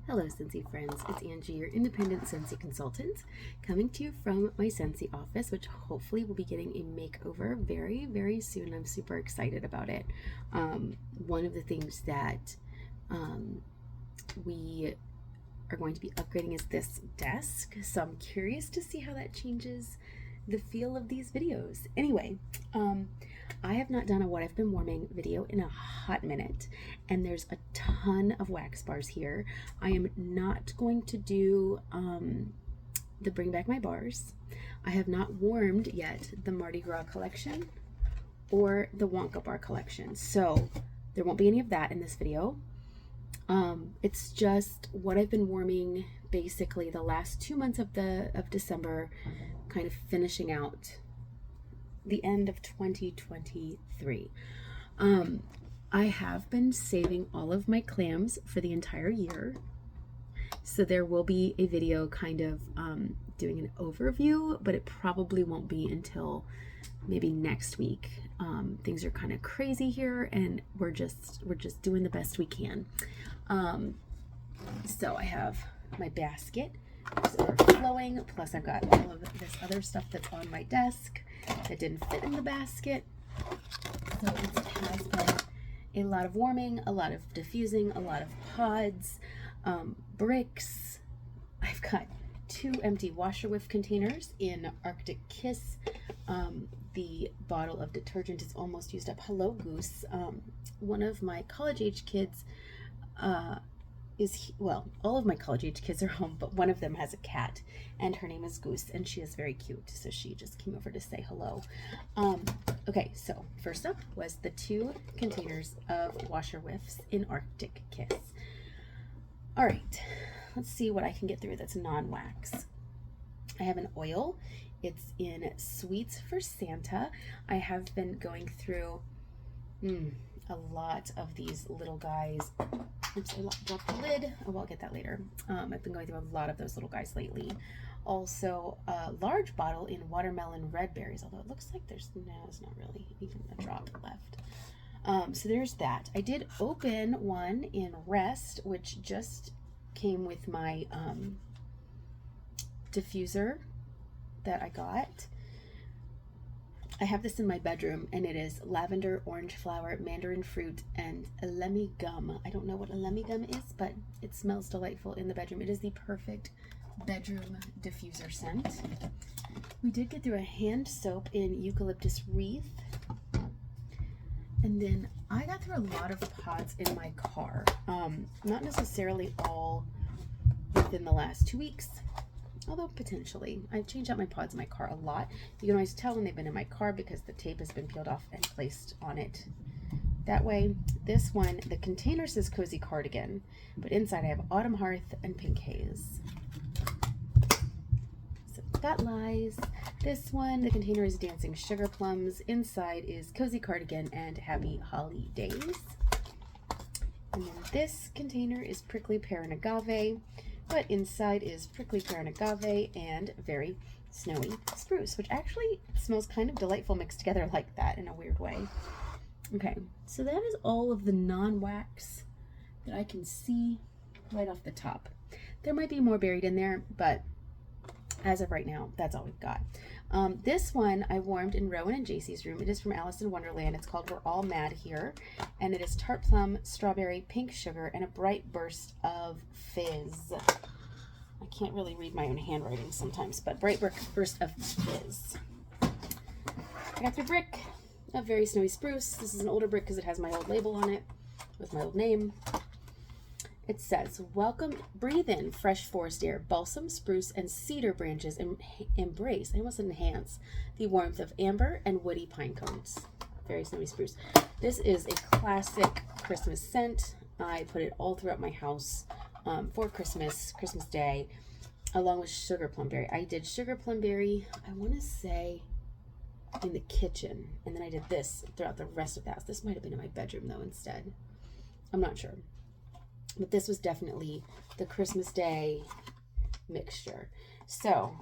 Hello Scentsy friends, it's Angie, your independent Scentsy consultant, coming to you from my Scentsy office, which hopefully will be getting a makeover very, very soon. I'm super excited about it. One of the things that we are going to be upgrading is this desk, so I'm curious to see how that changes the feel of these videos. Anyway, I have not done a what I've been warming video in a hot minute, and there's a ton of wax bars here. I am not going to do the Bring Back My Bars. I have not warmed yet the Mardi Gras collection or the Wonka bar collection, so there won't be any of that in this video. It's just what I've been warming basically the last 2 months of December, kind of finishing out the end of 2023. I have been saving all of my clams for the entire year, so there will be a video kind of doing an overview, but it probably won't be until maybe next week. Things are kind of crazy here, and we're just doing the best we can. So I have my basket is overflowing, plus I've got all of this other stuff that's on my desk that didn't fit in the basket. So it has been a lot of warming, a lot of diffusing, a lot of pods, bricks. I've got 2 empty washer whiff containers in Arctic Kiss. The bottle of detergent is almost used up. Hello, Goose. One of my college-age kids all of my college-age kids are home, but one of them has a cat, and her name is Goose, and she is very cute, so she just came over to say hello. Okay, so first up was the 2 containers of washer whiffs in Arctic Kiss. All right, let's see what I can get through that's non-wax. I have an oil. It's in Sweets for Santa. I have been going through a lot of these little guys. Oops, I dropped the lid. Oh, I'll get that later. I've been going through a lot of those little guys lately. Also, a large bottle in watermelon red berries, although it looks like there's not really even a drop left. So there's that. I did open one in Rest, which just came with my diffuser that I got. I have this in my bedroom, and it is lavender, orange flower, mandarin fruit, and elemi gum. I don't know what elemi gum is, but it smells delightful in the bedroom. It is the perfect bedroom diffuser scent. We did get through a hand soap in eucalyptus wreath. And then I got through a lot of pods in my car. Not necessarily all within the last 2 weeks, although potentially. I've changed out my pods in my car a lot. You can always tell when they've been in my car because the tape has been peeled off and placed on it that way. This one, the container says Cozy Cardigan, but inside I have Autumn Hearth and Pink Haze. So that lies. This one, the container is Dancing Sugar Plums. Inside is Cozy Cardigan and Happy Holly Days. And then this container is Prickly Pear and Agave, but inside is Prickly Pear and Agave and Very Snowy Spruce, which actually smells kind of delightful mixed together like that in a weird way. Okay, so that is all of the non-wax that I can see right off the top. There might be more buried in there, but as of right now, that's all we've got. This one I warmed in Rowan and JC's room. It is from Alice in Wonderland. It's called We're All Mad Here, and it is tart plum, strawberry, pink sugar, and a bright burst of fizz. I can't really read my own handwriting sometimes, but bright burst of fizz. I got the brick of Very Snowy Spruce. This is an older brick because it has my old label on it with my old name. It says, welcome, breathe in fresh forest air, balsam, spruce, and cedar branches embrace, I almost said enhance, the warmth of amber and woody pine cones. Very Snowy Spruce. This is a classic Christmas scent. I put it all throughout my house for Christmas Day, along with sugar plumberry. I did sugar plumberry, I want to say, in the kitchen, and then I did this throughout the rest of the house. This might have been in my bedroom, though, instead. I'm not sure. But this was definitely the Christmas Day mixture. So,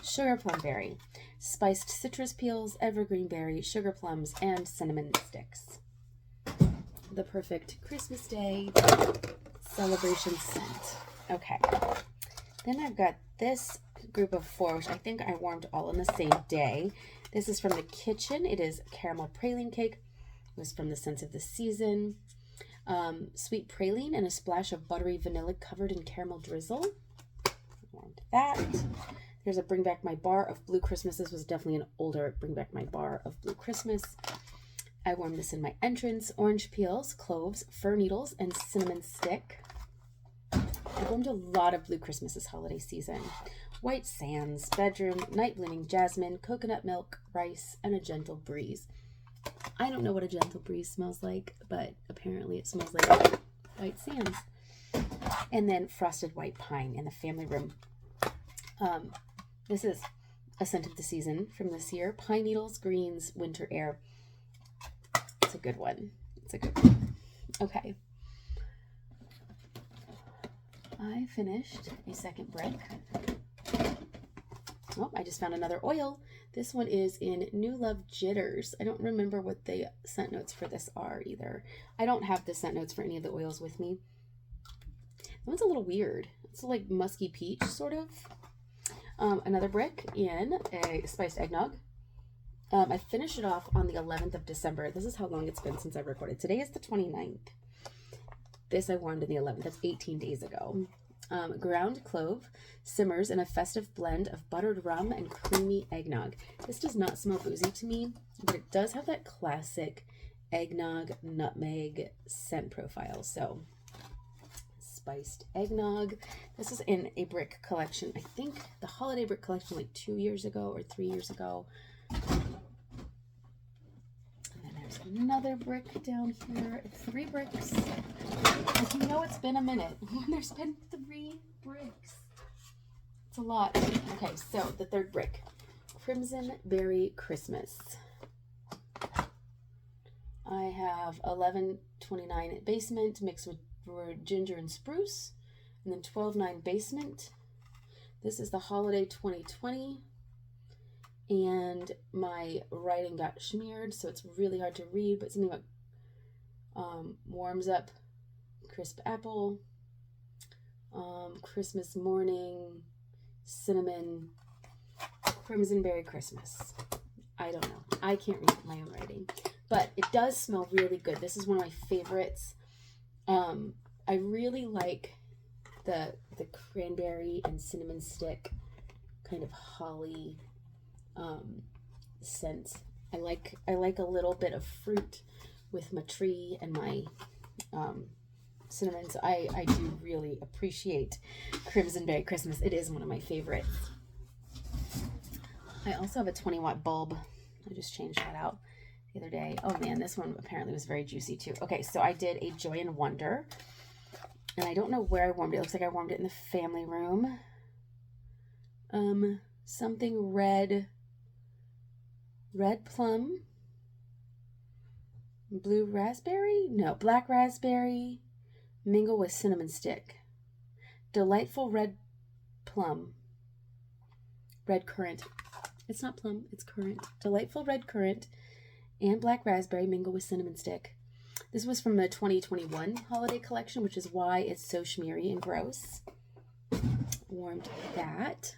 sugar plum berry, spiced citrus peels, evergreen berry, sugar plums, and cinnamon sticks. The perfect Christmas Day celebration scent. Okay. Then I've got this group of 4, which I think I warmed all in the same day. This is from the kitchen. It is caramel praline cake. It was from the Scents of the Season. Sweet praline and a splash of buttery vanilla covered in caramel drizzle. Warmed that. There's a Bring Back My Bar of Blue Christmas. This was definitely an older Bring Back My Bar of Blue Christmas. I warmed this in my entrance. Orange peels, cloves, fir needles, and cinnamon stick. I warmed a lot of Blue Christmas this holiday season. White sands, bedroom, night blooming jasmine, coconut milk, rice, and a gentle breeze. I don't know what a gentle breeze smells like, but apparently it smells like white sands. And then frosted white pine in the family room. This is a scent of the season from this year. Pine needles, greens, winter air. It's a good one. It's a good one. Okay. I finished a second brick. Oh, I just found another oil. This one is in New Love Jitters. I don't remember what the scent notes for this are either. I don't have the scent notes for any of the oils with me. That one's a little weird. It's like musky peach, sort of. Another brick in a spiced eggnog. I finished it off on the 11th of December. This is how long it's been since I recorded. Today is the 29th. This I warmed on the 11th. That's 18 days ago. Ground clove simmers in a festive blend of buttered rum and creamy eggnog. This does not smell boozy to me, but it does have that classic eggnog nutmeg scent profile. So spiced eggnog. This is in a brick collection. I think the holiday brick collection like 2 years ago or 3 years ago. And then there's another brick down here. 3 bricks. As you know, it's been a minute. There's been 3 bricks. It's a lot. Okay, so the third brick. Crimson Berry Christmas. I have 1129 basement mixed with ginger and spruce, and then 12.9 basement. This is the holiday 2020, and my writing got smeared, so it's really hard to read, but something about warms up crisp apple, Christmas morning, cinnamon, crimson berry Christmas. I don't know. I can't read my own writing, but it does smell really good. This is one of my favorites. I really like the cranberry and cinnamon stick kind of holly scent. I like a little bit of fruit with my tree and my cinnamon. So I do really appreciate Crimson Berry Christmas. It is one of my favorites. I also have a 20-watt bulb. I just changed that out the other day. Oh man, this one apparently was very juicy too. Okay, so I did a Joy and Wonder, and I don't know where I warmed it. It looks like I warmed it in the family room. Something red plum, blue raspberry? No, black raspberry, mingle with cinnamon stick. Delightful red plum, red currant. It's not plum, it's currant. Delightful red currant and black raspberry mingle with cinnamon stick. This was from the 2021 holiday collection, which is why it's so schmeary and gross. Warmed that.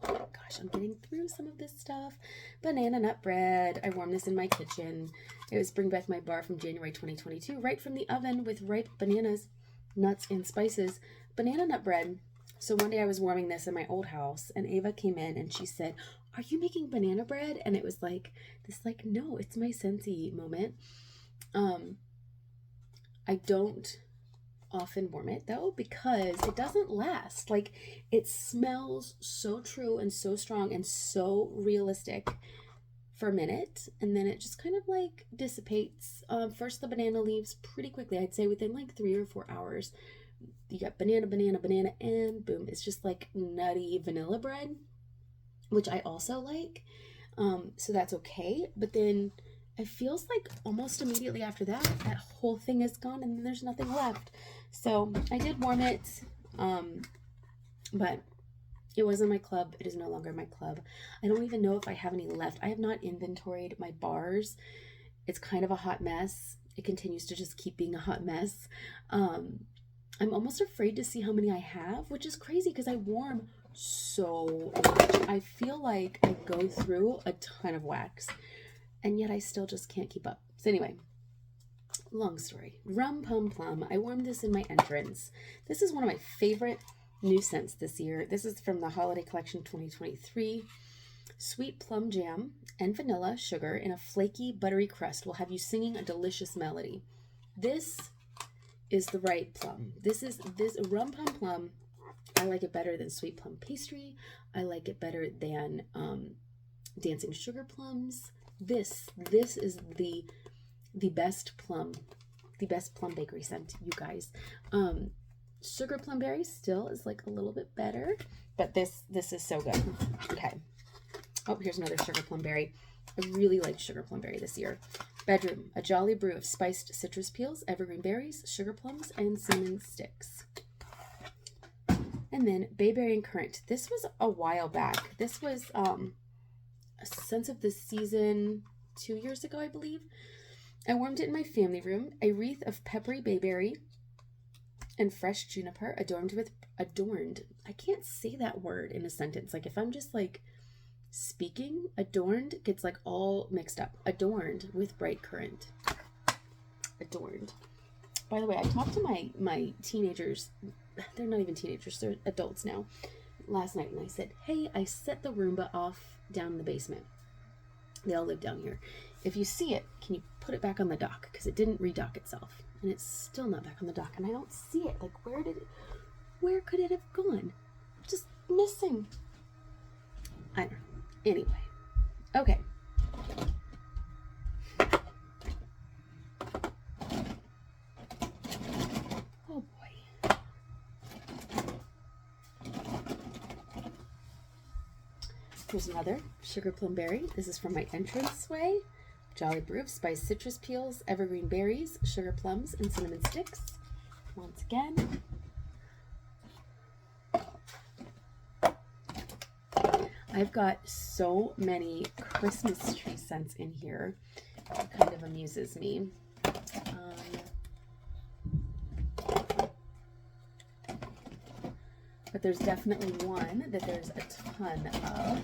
Gosh, I'm getting through some of this stuff. Banana nut bread. I warmed this in my kitchen. It was Bring Back My Bar from January 2022, right from the oven with ripe bananas, nuts, and spices. Banana nut bread. So one day I was warming this in my old house, and Ava came in and she said, "Are you making banana bread?" And it was like this, like, no, it's my Scentsy moment. I don't often warm it though, because it doesn't last. Like, it smells so true and so strong and so realistic for a minute, and then it just kind of like dissipates. First the banana leaves pretty quickly. I'd say within like 3 or 4 hours. You got banana, and boom, it's just like nutty vanilla bread, which I also like. So that's okay. But then it feels like almost immediately after that, that whole thing is gone and then there's nothing left. So I did warm it, but it was in my club. It is no longer my club. I don't even know if I have any left. I have not inventoried my bars. It's kind of a hot mess. It continues to just keep being a hot mess. I'm almost afraid to see how many I have, which is crazy because I warm so much. I feel like I go through a ton of wax, and yet I still just can't keep up. So anyway, long story. Rum Pum Plum. I warmed this in my entrance. This is one of my favorite new scents this year. This is from the Holiday Collection 2023. Sweet plum jam and vanilla sugar in a flaky, buttery crust will have you singing a delicious melody. This is the right plum. This Rum Pum Plum. I like it better than sweet plum pastry. I like it better than dancing sugar plums. This is the best plum bakery scent, you guys. Sugar plum berry still is like a little bit better, but this is so good. Okay. Oh, here's another sugar plum berry. I really liked sugar plum berry this year. Bedroom, a jolly brew of spiced citrus peels, evergreen berries, sugar plums, and cinnamon sticks. And then bayberry and currant. This was a while back. This was a Scents of the Season 2 years ago, I believe. I warmed it in my family room. A wreath of peppery bayberry and fresh juniper adorned. I can't say that word in a sentence. Like if I'm just like speaking, adorned gets like all mixed up. Adorned with bright currant. Adorned. By the way, I talked to my teenagers. They're not even teenagers, they're adults now. Last night, and I said, hey, I set the Roomba off down in the basement. They all live down here. If you see it, can you put it back on the dock? Because it didn't redock itself. And it's still not back on the dock. And I don't see it. Like, where could it have gone? Just missing. I don't know. Anyway. Okay. Oh boy. Here's another sugar plum berry. This is from my entranceway. Jolly brew of spiced citrus peels, evergreen berries, sugar plums, and cinnamon sticks. Once again. I've got so many Christmas tree scents in here. It kind of amuses me. But there's definitely one that there's a ton of.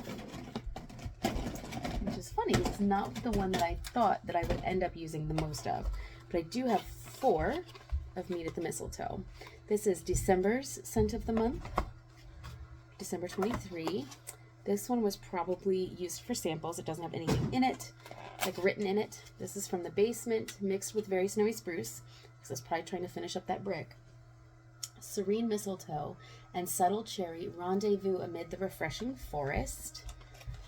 Which is funny, it's not the one that I thought that I would end up using the most of. But I do have 4 of Meet at the Mistletoe. This is December's scent of the month. December 23. This one was probably used for samples. It doesn't have anything in it, like written in it. This is from the basement, mixed with very snowy spruce. This is probably trying to finish up that brick. Serene mistletoe and subtle cherry rendezvous amid the refreshing forest.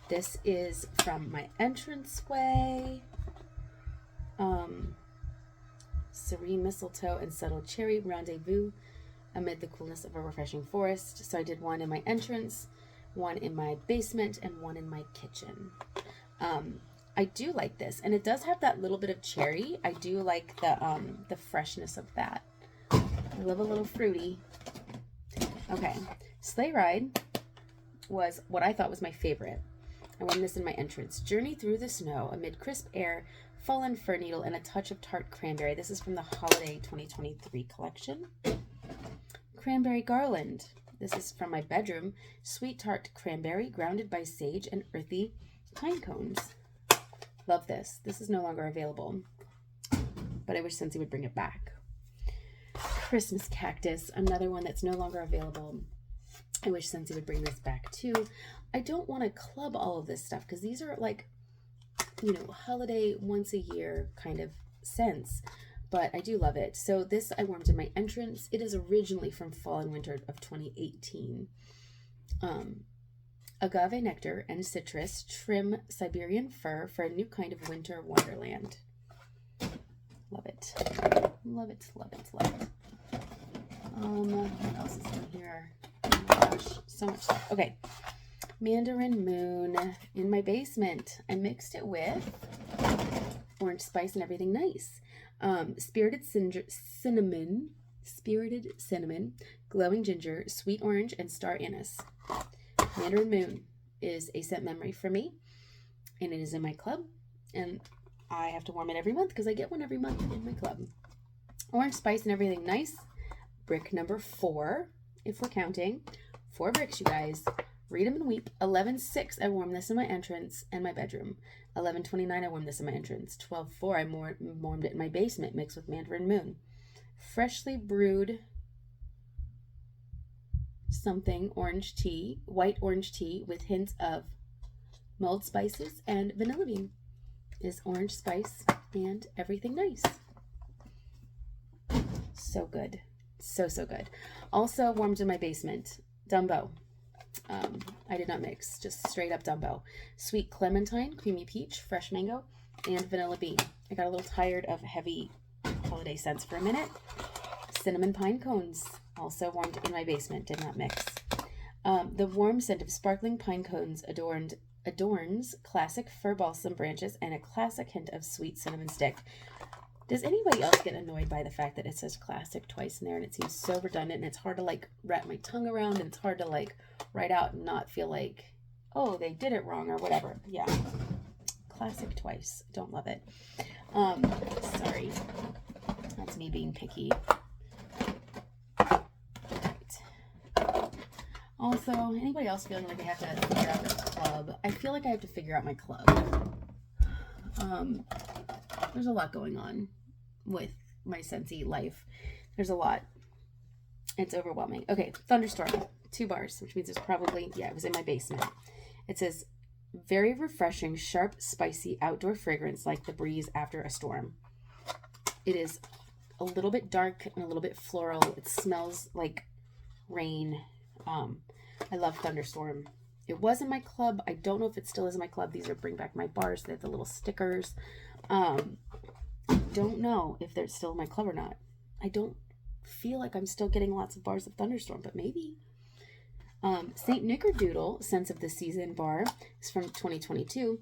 This is from my entranceway. Serene mistletoe and subtle cherry rendezvous amid the coolness of a refreshing forest. So I did one in my entrance, one in my basement, and one in my kitchen. I do like this, and it does have that little bit of cherry. I do like the freshness of that. I love a little fruity. Okay, Sleigh Ride was what I thought was my favorite. I won this in my entrance. Journey through the snow amid crisp air, fallen fir needle, and a touch of tart cranberry. This is from the Holiday 2023 collection. Cranberry Garland. This is from my bedroom. Sweet tart cranberry, grounded by sage and earthy pine cones. Love this. This is no longer available, but I wish Scentsy would bring it back. Christmas Cactus, another one that's no longer available. I wish Scentsy would bring this back too. I don't want to club all of this stuff because these are like, you know, holiday once a year kind of scents, but I do love it. So this I warmed in my entrance. It is originally from fall and winter of 2018. Agave nectar and citrus trim Siberian fir for a new kind of winter wonderland. Love it. Love it, love it, love it. What else is in here? Oh my gosh, so much stuff. Okay. Mandarin Moon in my basement. I mixed it with orange spice and everything nice. Spirited cinnamon, glowing ginger, sweet orange, and star anise. Mandarin Moon is a scent memory for me, and it is in my club, and I have to warm it every month because I get one every month in my club. Orange spice and everything nice. brick number 4, if we're counting. 4 bricks, you guys. Read them and weep. 11:6, I warmed this in my entrance and my bedroom. 11:29, I warmed this in my entrance. 12:4, I warmed it in my basement, mixed with Mandarin Moon. Freshly brewed something orange tea, white orange tea with hints of mulled spices and vanilla bean. Is orange spice and everything nice. So good. So good. Also warmed in my basement. Dumbo. I did not mix, just straight up Dumbo. Sweet clementine, creamy peach, fresh mango, and vanilla bean. I got a little tired of heavy holiday scents for a minute. Cinnamon pine cones, also warmed in my basement, did not mix. The warm scent of sparkling pine cones adorns classic fir balsam branches and a classic hint of sweet cinnamon stick. Does anybody else get annoyed by the fact that it says classic twice in there and it seems so redundant and it's hard to like wrap my tongue around and it's hard to like write out and not feel like, oh, they did it wrong or whatever? Yeah. Classic twice. Don't love it. Sorry. That's me being picky. Also, anybody else feeling like they have to figure out their club? I feel like I have to figure out my club. There's a lot going on with my Scentsy life. There's a lot. It's overwhelming. Okay, Thunderstorm. 2 bars, which means it's probably, yeah, it was in my basement. It says, very refreshing, sharp, spicy outdoor fragrance like the breeze after a storm. It is a little bit dark and a little bit floral. It smells like rain. I love Thunderstorm. It was in my club. I don't know if it still is in my club. These are Bring Back My Bars. They have the little stickers. Don't know if they're still in my club or not. I don't feel like I'm still getting lots of bars of Thunderstorm, but maybe. St. Nickerdoodle Scents of the Season bar is from 2022.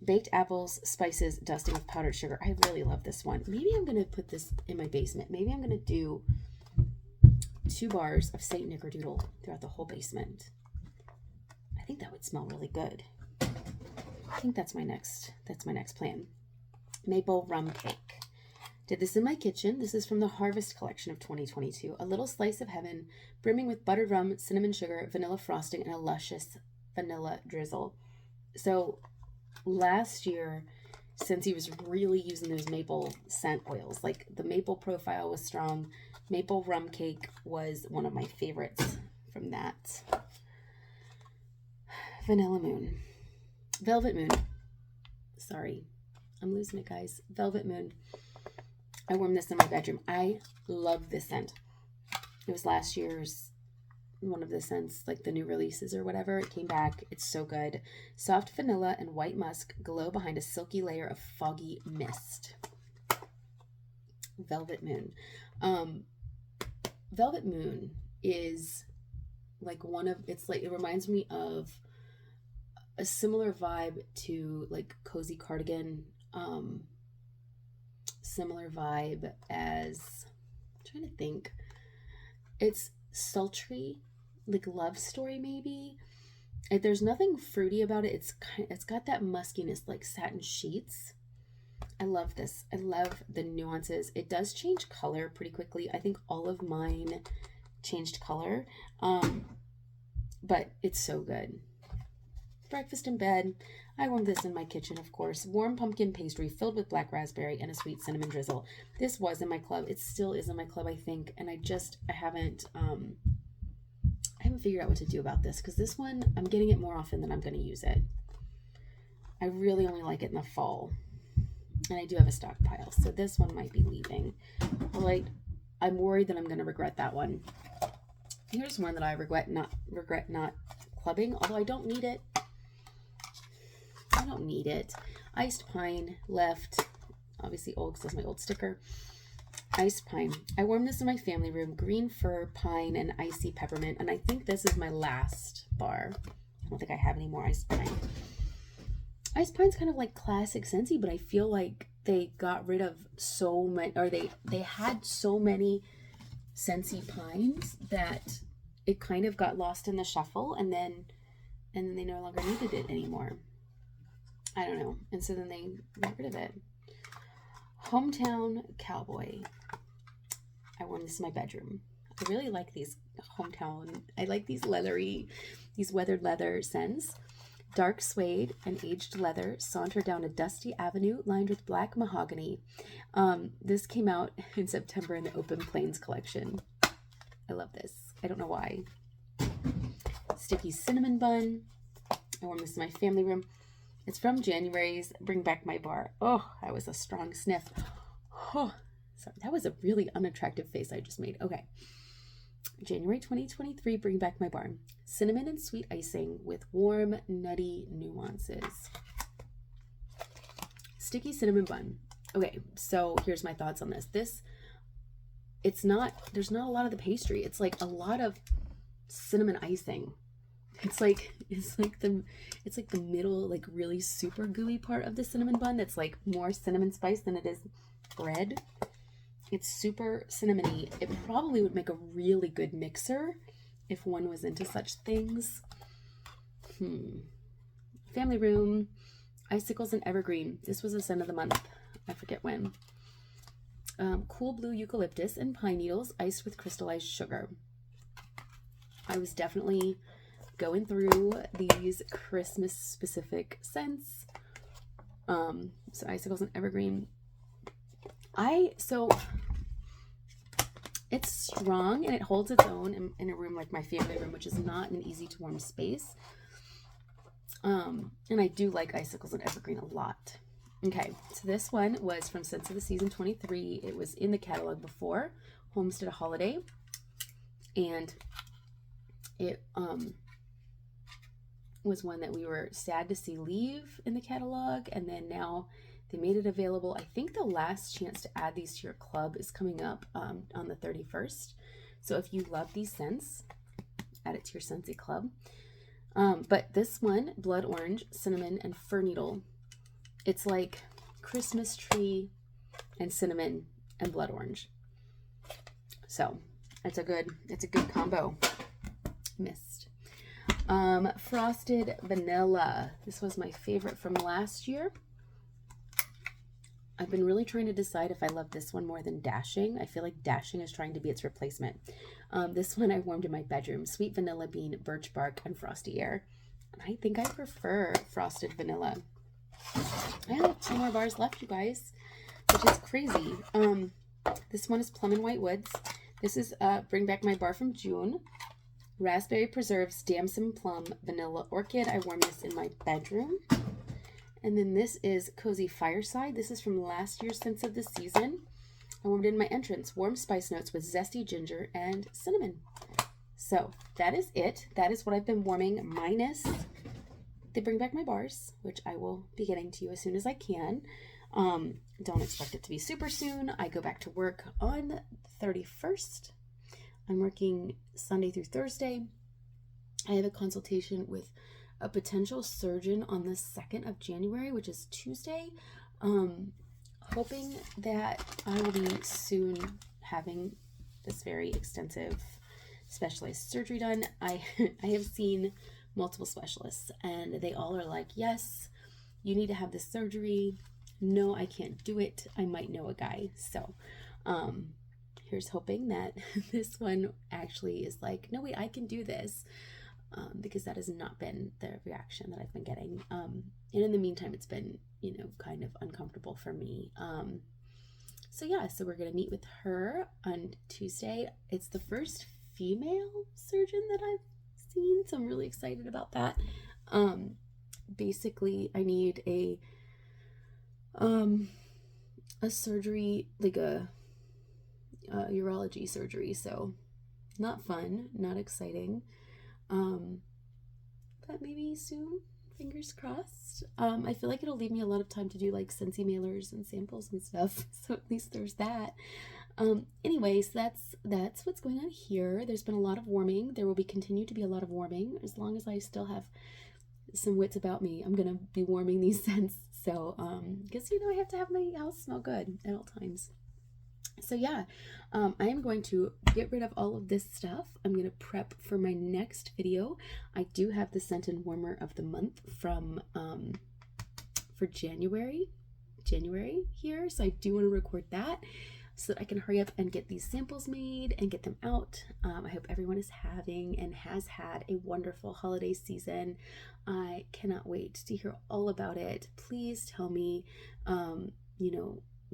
Baked apples, spices, dusting with powdered sugar. I really love this one. Maybe I'm going to put this in my basement. Maybe I'm going to do 2 bars of St. Nickerdoodle throughout the whole basement. I think that would smell really good. I think that's my next plan. Maple rum cake. Did this in my kitchen. This is from the Harvest collection of 2022. A little slice of heaven, brimming with buttered rum, cinnamon sugar, vanilla frosting, and a luscious vanilla drizzle. So last year, Scentsy was really using those maple scent oils. Like the maple profile was strong. Maple rum cake was one of my favorites from that. Vanilla Moon. Velvet Moon. Sorry, I'm losing it, guys. Velvet Moon. I warmed this in my bedroom. I love this scent. It was last year's one of the scents, like the new releases or whatever. It came back. It's so good. Soft vanilla and white musk glow behind a silky layer of foggy mist. Velvet Moon. Velvet Moon is like it reminds me of a similar vibe to like Cozy Cardigan, similar vibe as, I'm trying to think, it's sultry, like love story maybe. There's nothing fruity about it. It's got that muskiness like satin sheets. I love this. I love the nuances. It does change color pretty quickly. I think all of mine changed color, but it's so good. Breakfast in bed. I warmed this in my kitchen, of course. Warm pumpkin pastry filled with black raspberry and a sweet cinnamon drizzle. This was in my club. It still is in my club, I think, and I haven't figured out what to do about this, because this one, I'm getting it more often than I'm going to use it. I really only like it in the fall, and I do have a stockpile, so this one might be leaving. Like, I'm worried that I'm going to regret that one. Here's one that I regret not clubbing, although I don't need it. I don't need it. Iced Pine left. Obviously old because that's my old sticker. Iced Pine. I warmed this in my family room. Green fir, pine, and icy peppermint. And I think this is my last bar. I don't think I have any more Iced Pine. Iced Pine's kind of like classic Scentsy, but I feel like they got rid of so many, or they had so many Scentsy pines that it kind of got lost in the shuffle, and then they no longer needed it anymore. I don't know. And so then they got rid of it. Hometown Cowboy. I wore this in my bedroom. I really like these hometown, I like these weathered leather scents. Dark suede and aged leather saunter down a dusty avenue lined with black mahogany. This came out in September in the Open Plains collection. I love this. I don't know why. Sticky cinnamon bun. I wore this in my family room. It's from January's Bring Back My Bar. Oh, that was a strong sniff. Oh, sorry, that was a really unattractive face I just made. Okay. January 2023, Bring Back My Bar. Cinnamon and sweet icing with warm, nutty nuances. Sticky cinnamon bun. Okay, so here's my thoughts on this. There's not a lot of the pastry. It's like a lot of cinnamon icing. It's like the middle, like really super gooey part of the cinnamon bun that's like more cinnamon spice than it is bread. It's super cinnamony. It probably would make a really good mixer if one was into such things. Family room, icicles and evergreen. This was a scent of the month. I forget when. Cool blue eucalyptus and pine needles iced with crystallized sugar. I was definitely going through these Christmas specific scents. So icicles and evergreen. It's strong and it holds its own in a room like my family room, which is not an easy to warm space. And I do like icicles and evergreen a lot. Okay, so this one was from Scents of the Season 23. It was in the catalog before Homestead Holiday, and it was one that we were sad to see leave in the catalog, and then now they made it available. I think the last chance to add these to your club is coming up on the 31st. So if you love these scents, add it to your Scentsy club. But this one, blood orange, cinnamon, and fir needle. It's like Christmas tree and cinnamon and blood orange. So it's a good combo. Missed. Frosted vanilla. This was my favorite from last year. I've been really trying to decide if I love this one more than Dashing. I feel like Dashing is trying to be its replacement. This one I warmed in my bedroom. Sweet vanilla bean, birch bark, and frosty air. And I think I prefer frosted vanilla. I have 2 more bars left, you guys, which is crazy. This one is Plum and White Woods. This is Bring Back My Bar from June. Raspberry preserves, damson plum, vanilla orchid. I warmed this in my bedroom. And then this is Cozy Fireside. This is from last year's Scents of the Season. I warmed in my entrance. Warm spice notes with zesty ginger and cinnamon. So that is it. That is what I've been warming, minus the Bring Back My Bars, which I will be getting to you as soon as I can. Don't expect it to be super soon. I go back to work on the 31st. I'm working Sunday through Thursday. I have a consultation with a potential surgeon on the 2nd of January, which is Tuesday. Hoping that I will be soon having this very extensive specialized surgery done. I have seen multiple specialists and they all are like, yes, you need to have this surgery. No, I can't do it. I might know a guy. So here's hoping that this one actually is like, no, wait, I can do this. Because that has not been the reaction that I've been getting. And in the meantime, it's been, kind of uncomfortable for me. So yeah, so we're going to meet with her on Tuesday. It's the first female surgeon that I've seen, so I'm really excited about that. Basically, I need a surgery, like a urology surgery, so not fun, not exciting. But maybe soon, fingers crossed. I feel like it'll leave me a lot of time to do like Scentsy mailers and samples and stuff. So at least there's that. Anyways, that's what's going on here. There's been a lot of warming. There will continue to be a lot of warming. As long as I still have some wits about me, I'm going to be warming these scents. So, because, I have to have my house smell good at all times. So yeah, I am going to get rid of all of this stuff. I'm going to prep for my next video. I do have the scent and warmer of the month from for January here, so I do want to record that. so that I can hurry up and get these samples made and get them out. I hope everyone is having and has had a wonderful holiday season. I cannot wait to hear all about it. Please tell me,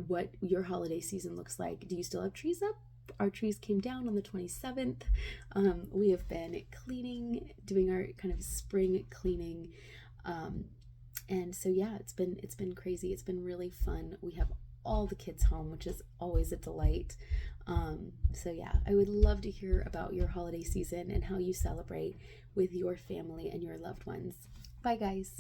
what your holiday season looks like. Do you still have trees up? Our trees came down on the 27th. We have been cleaning, doing our kind of spring cleaning. And so yeah, it's been crazy. It's been really fun. We have all the kids home, which is always a delight. So yeah, I would love to hear about your holiday season and how you celebrate with your family and your loved ones. Bye guys.